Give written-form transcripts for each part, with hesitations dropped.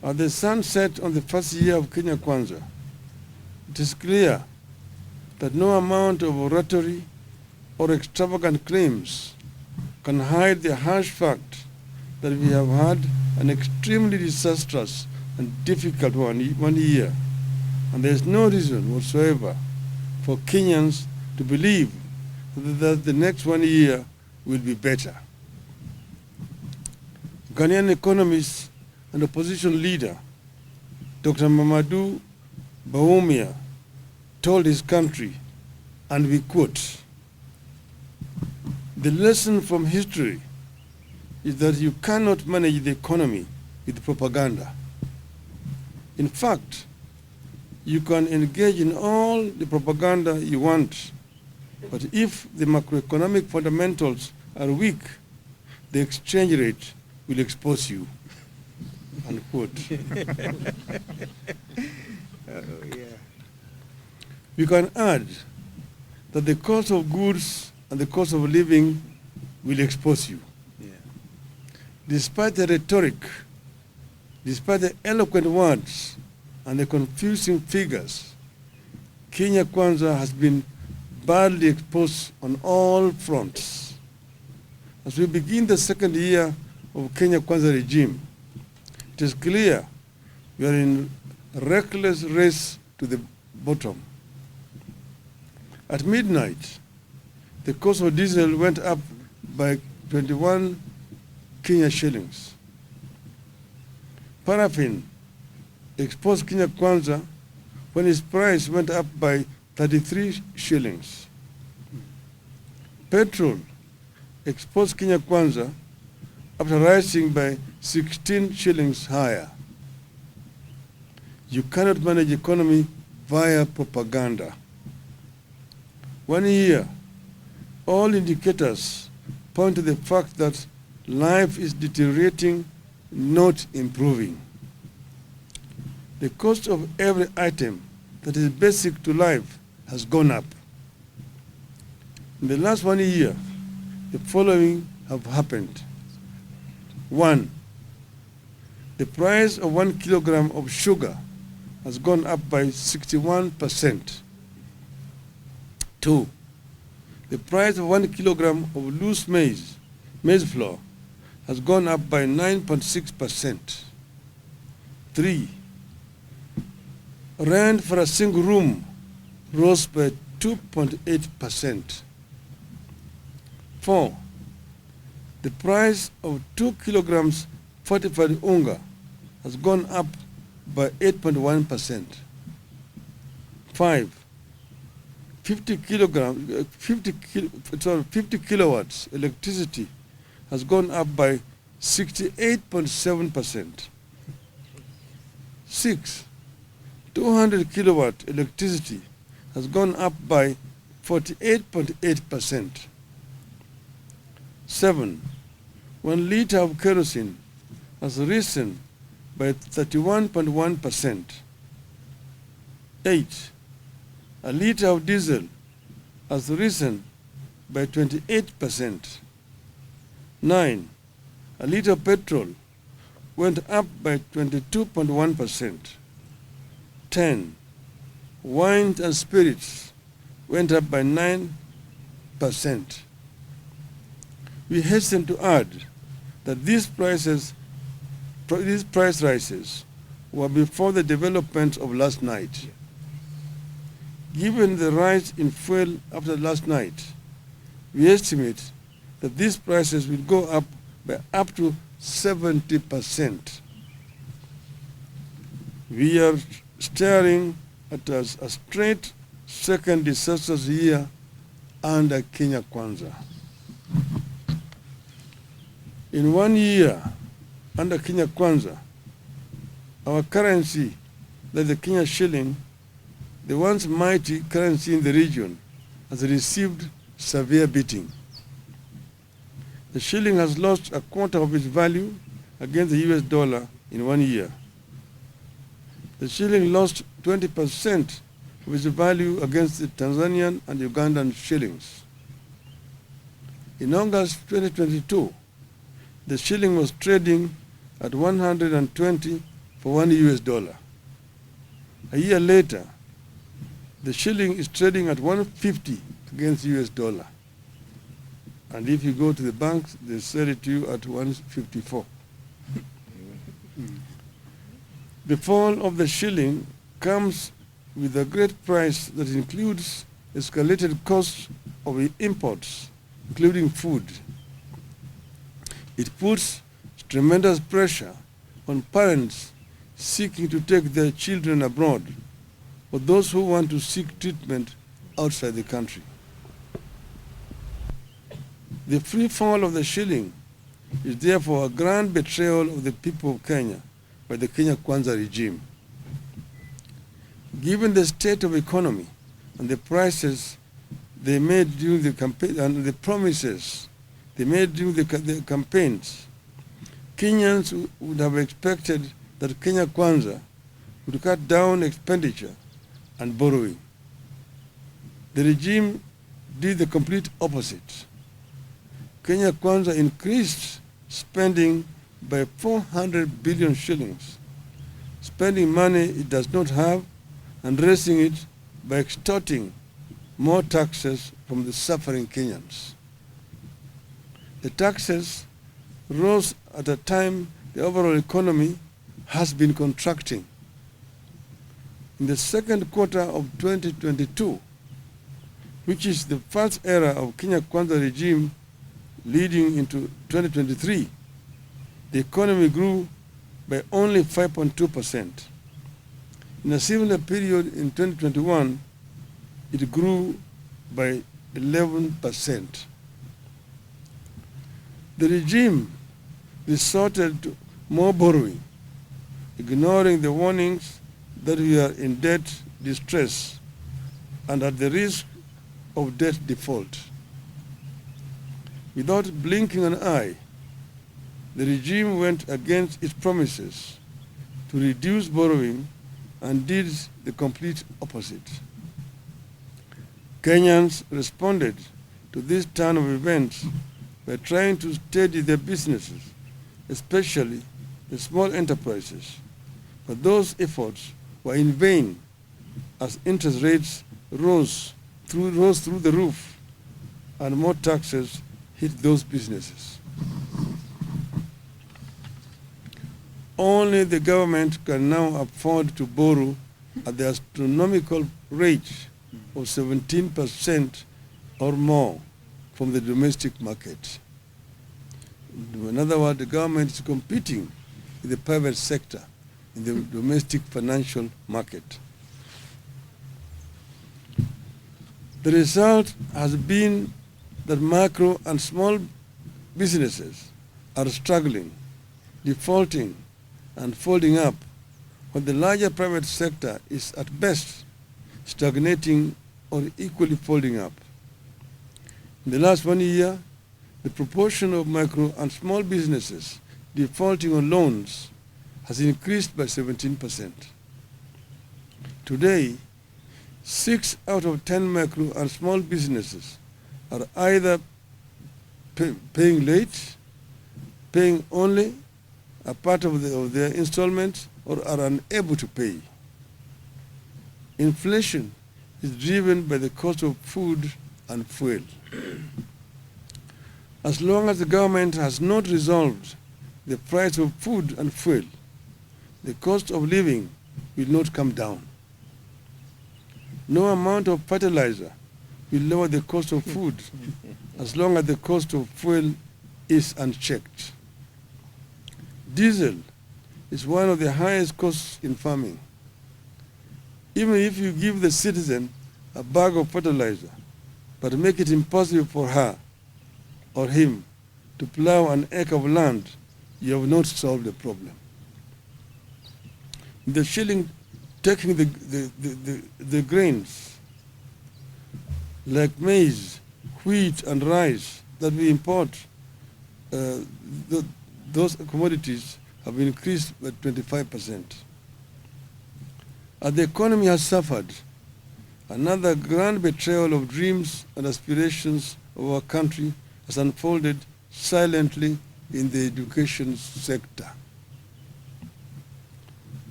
As the sun set on the first year of Kenya Kwanza, it is clear that no amount of oratory or extravagant claims can hide the harsh fact that we have had an extremely disastrous and difficult one year, and there is no reason whatsoever for Kenyans to believe that the next 1 year will be better. Ghanaian economist and opposition leader Dr. Mamadou Bawumia told his country, and we quote, "The lesson from history is that you cannot manage the economy with propaganda. In fact, you can engage in all the propaganda you want, but if the macroeconomic fundamentals are weak, the exchange rate will expose you." Unquote. Oh, yeah. We can add that the cost of goods and the cost of living will expose you. Yeah. Despite the rhetoric, despite the eloquent words and the confusing figures, Kenya Kwanza has been badly exposed on all fronts. As we begin the second year of Kenya Kwanza regime, it is clear we are in a reckless race to the bottom. At midnight, the cost of diesel went up by 21 Kenya shillings. Paraffin exposed Kenya Kwanza when its price went up by 33 shillings. Petrol exposed Kenya Kwanza after rising by 16 shillings higher. You cannot manage economy via propaganda. 1 year, all indicators point to the fact that life is deteriorating, not improving. The cost of every item that is basic to life has gone up. In the last 1 year, the following have happened. 1, the price of 1 kilogram of sugar has gone up by 61%. 2, the price of 1 kilogram of loose maize flour has gone up by 9.6%. 3, rent for a single room rose by 2.8%. 4, the price of 2 kilograms fortified unga has gone up by 8.1%. 5, 50 kilowatts electricity has gone up by 68.7%. 6, 200 kilowatt electricity has gone up by 48.8%. 7, 1 liter of kerosene has risen by 31.1%. 8, a liter of diesel has risen by 28%. 9, a liter of petrol went up by 22.1%. 10, wines and spirits went up by 9%. We hasten to add that these price rises were before the developments of last night. Given the rise in fuel after last night, we estimate that these prices will go up by up to 70%. We are staring at a straight second disastrous year under Kenya Kwanza. In 1 year under Kenya Kwanza, our currency, that the Kenya shilling, the once mighty currency in the region, has received severe beating. The shilling has lost a quarter of its value against the US dollar in 1 year. The shilling lost 20% of its value against the Tanzanian and Ugandan shillings. In August 2022, the shilling was trading at 120 for $1. A year later, the shilling is trading at 150 against US dollar. And if you go to the banks, they sell it to you at 154. The fall of the shilling comes with a great price that includes escalated costs of imports, including food. It puts tremendous pressure on parents seeking to take their children abroad or those who want to seek treatment outside the country. The free fall of the shilling is therefore a grand betrayal of the people of Kenya by the Kenya Kwanza regime. Given the state of economy and the prices they made during the campaign and the promises they made during the campaigns, Kenyans would have expected that Kenya Kwanza would cut down expenditure and borrowing. The regime did the complete opposite. Kenya Kwanza increased spending by 400 billion shillings, spending money it does not have and raising it by extorting more taxes from the suffering Kenyans. The taxes rose at a time the overall economy has been contracting. In the second quarter of 2022, which is the first era of Kenya Kwanza regime leading into 2023, the economy grew by only 5.2%. In a similar period in 2021, it grew by 11%. The regime resorted to more borrowing, ignoring the warnings that we are in debt distress and at the risk of debt default. Without blinking an eye, the regime went against its promises to reduce borrowing and did the complete opposite. Kenyans responded to this turn of events by trying to steady their businesses, especially the small enterprises. But those efforts were in vain as interest rates rose through the roof and more taxes hit those businesses. Only the government can now afford to borrow at the astronomical rate of 17% or more from the domestic market. In other words, the government is competing with the private sector in the domestic financial market. The result has been that micro and small businesses are struggling, defaulting, and folding up, while the larger private sector is at best stagnating or equally folding up. In the last 1 year, the proportion of micro and small businesses defaulting on loans has increased by 17%. Today, 6 out of 10 micro and small businesses are either paying late, paying only a part of their installments, or are unable to pay. Inflation is driven by the cost of food and fuel. As long as the government has not resolved the price of food and fuel, the cost of living will not come down. No amount of fertilizer will lower the cost of food as long as the cost of fuel is unchecked. Diesel is one of the highest costs in farming. Even if you give the citizen a bag of fertilizer, but make it impossible for her or him to plow an acre of land, you have not solved the problem. The shilling taking the grains like maize, wheat, and rice that we import, those commodities have increased by 25%. As the economy has suffered, another grand betrayal of dreams and aspirations of our country has unfolded silently in the education sector.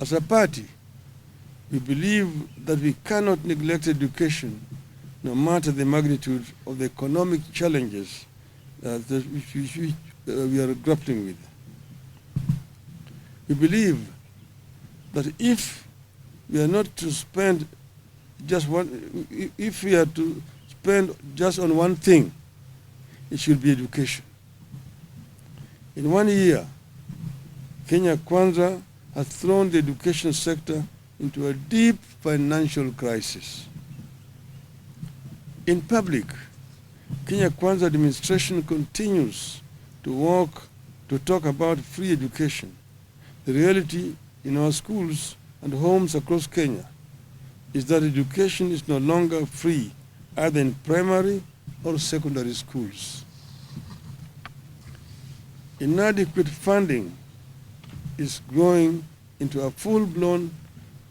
As a party, we believe that we cannot neglect education no matter the magnitude of the economic challenges which we are grappling with. We believe that if we are not to spend if we are to spend just on one thing, it should be education. In 1 year, Kenya Kwanza has thrown the education sector into a deep financial crisis. In public, Kenya Kwanza administration continues to talk about free education. The reality in our schools and homes across Kenya is that education is no longer free, either in primary or secondary schools. Inadequate funding is growing into a full-blown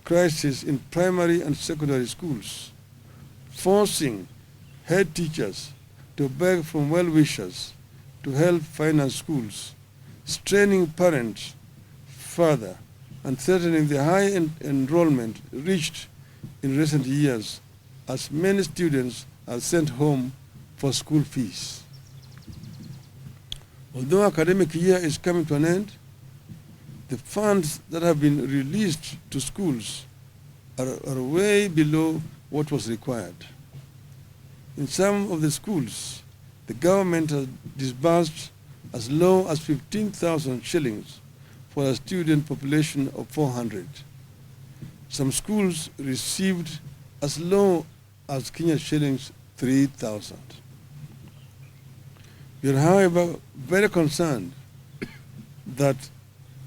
crisis in primary and secondary schools, forcing head teachers to beg from well-wishers to help finance schools, straining parents further, and threatening the high enrollment reached in recent years as many students are sent home for school fees. Although academic year is coming to an end, the funds that have been released to schools are way below what was required. In some of the schools, the government has disbursed as low as 15,000 shillings for a student population of 400. Some schools received as low as Kenya shillings 3,000. We are, however, very concerned that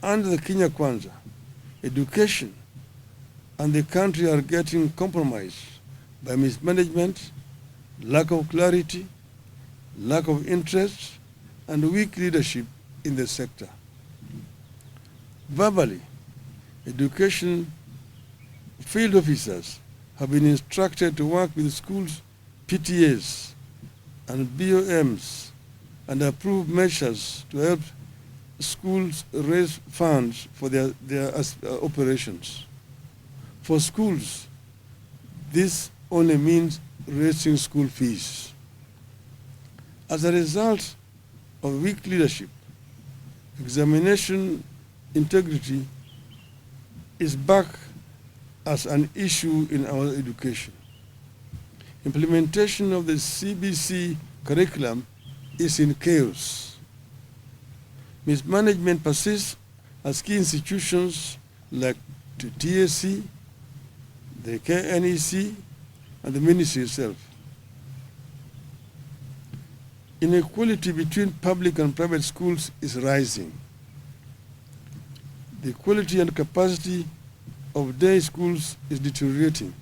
under the Kenya Kwanza, education and the country are getting compromised by mismanagement, lack of clarity, lack of interest, and weak leadership in the sector. Verbally, education field officers have been instructed to work with schools, PTAs, and BOMs and approve measures to help schools raise funds for their operations. For schools, this only means raising school fees. As a result of weak leadership, examination integrity is back as an issue in our education. Implementation of the CBC curriculum is in chaos. Mismanagement persists as key institutions like the TSC, the KNEC, and the ministry itself. Inequality between public and private schools is rising. The quality and capacity of day schools is deteriorating.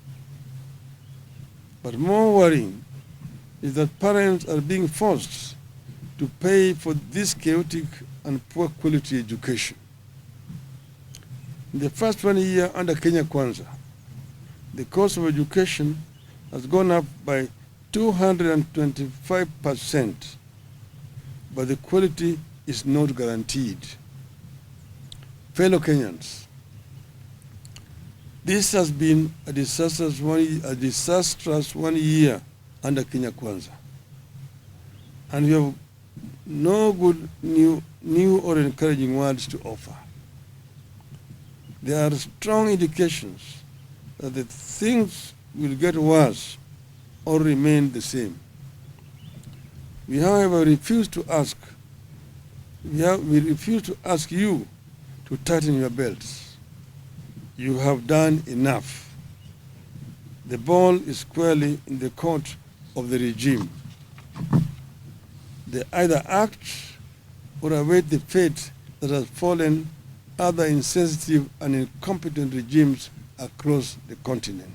But more worrying is that parents are being forced to pay for this chaotic and poor quality education. In the first 1 year under Kenya Kwanza, the cost of education has gone up by 225%, but the quality is not guaranteed. Fellow Kenyans, this has been a disastrous 1 year under Kenya Kwanza, and we have no good new or encouraging words to offer. There are strong indications that the things will get worse or remain the same. We, however, refuse to ask you to tighten your belts. You have done enough. The ball is squarely in the court of the regime. They either act or await the fate that has fallen other insensitive and incompetent regimes across the continent.